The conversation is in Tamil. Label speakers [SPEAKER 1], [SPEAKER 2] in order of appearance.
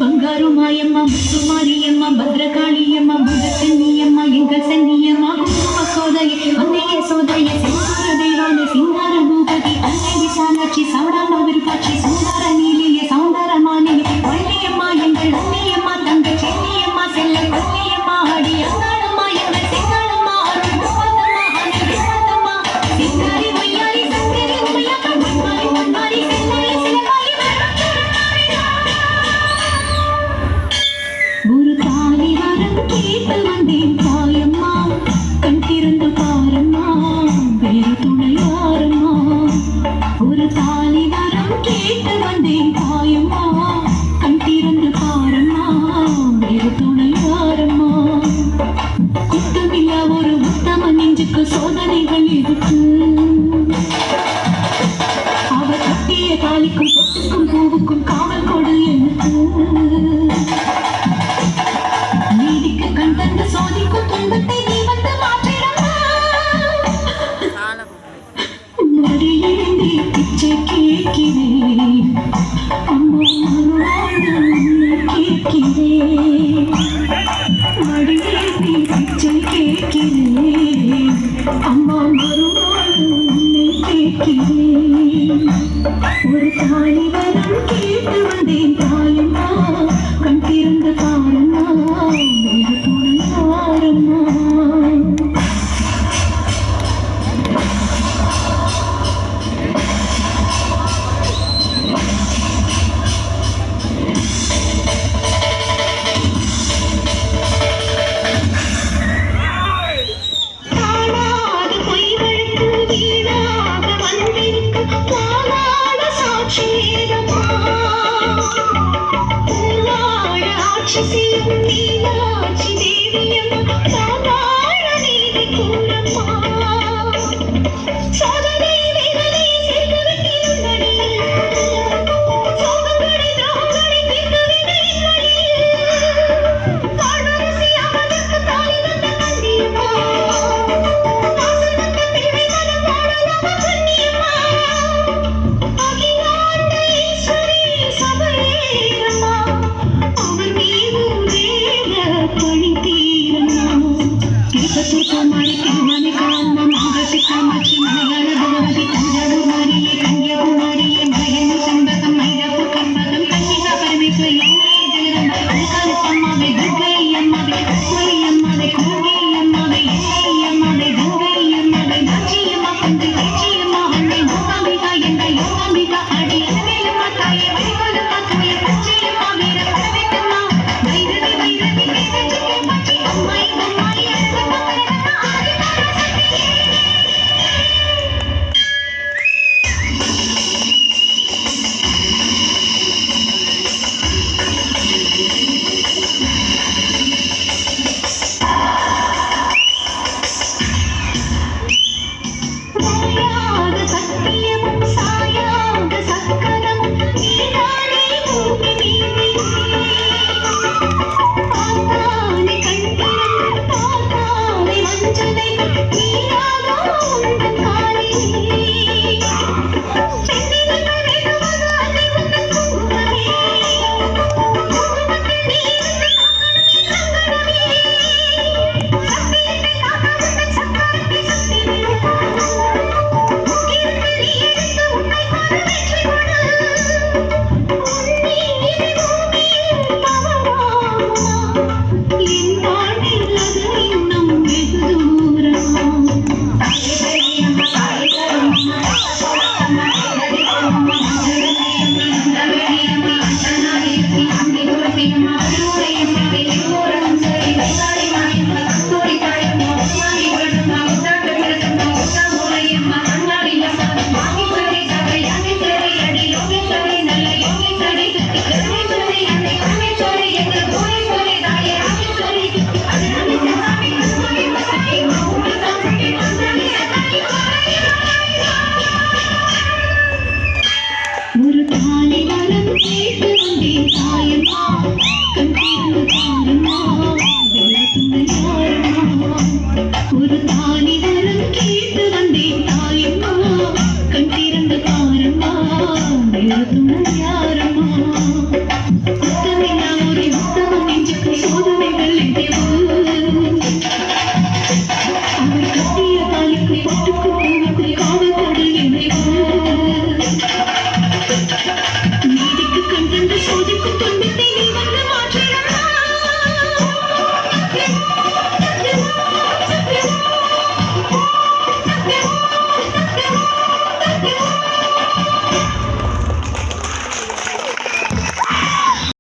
[SPEAKER 1] బంగారు మాయమ్మ ముత్తుమారియమ్మ భద్రకాళియమ్మ భూదకన్యమ్మ ఎంగ సన్నియమ్మ కుంకుమ సోదరి అన్నయ్య సోదరి సింగార దైవాన్ని సింగార భూపతి అన్నయ్య విశాలాక్షి సౌడామ విరుపాక్షి సుందర నీలియ సౌందర మానిని వల్లియమ్మ ఎంగల్ అన్నయ్యమ్మ తంగ చెన్నియమ్మ సెల్ల వల్లియమ్మ ఆడి అంగాళమ్మ ఎంగ సింగాళమ్మ అరుణ్ భూపతమ్మ అను విశ్వతమ్మ సింగారి వయ్యారి సంగరి ఉమయమ్మ మన్మారి మన్మారి సెల్లాయి సిలకాయి ஒரு தாலி வரம் கேட்டு வந்தேன் தாயம்மா கண் திறந்து பாரம்மா வேறு துணையாரம்மா ஒரு தாலி வரம் கேட்டு வந்தேன் தாயம்மா கண் திறந்து பாரம்மா வேறு துணையாரம்மா குத்தமில்ல ஒரு உத்தம நெஞ்சுக்கு சோதனைகள் இருக்கு அவ கட்டிய தாலிக்கும் பொட்டுக்கும் பூவுக்கும் காவல் கொடு எனக்கு நீதிக்கு கண் தந்து சோதிக்கும் துன்பத்தை நீ வந்து மாற்றிடமா மடியேந்தி பிச்சை கேட்கிறேன் அம்மா மறுவாழ்வு கேட்கிறேன் மடியேந்தி பிச்சை கேட்கிறேன் அம்மா மறுவாழ்வு கேட்கிறேன் ஒரு தாலி வரம் கேட்டு வந்தேன் தாயம்மா கண் திறந்து பாரம்மா வேறு துணையாரம்மா காணாத பொய்களுக்கு வீணாக வந்திருக்கு வாழாட சாட்சியேதமா வாழ ஆட்சி செய்யும் நீலாட்சி தேவியம்மா வாழ நீதி கூறம்மா சோதனை வேதனை சேர்த்து வைக்கும் வழியில் சோகங்களை தாங்களை தீர்த்து விதையின் வழியில் காடரசி அவனுக்கு தாய் தந்த கண்ணியம்மா வாசல் வந்த பிள்ளை மனம் வாழலாம கண்ணியம்மா அகிலாண்ட ஈஸ்வரி சபையேரம்மா அவர் மீது தேவ தாலிக்கு பொட்டுக்கு பூவுக்கு காவல் கொடு என்னை நீதிக்கு கண்டந்த சோதிக்கு துன்பத்தை நீ வந்து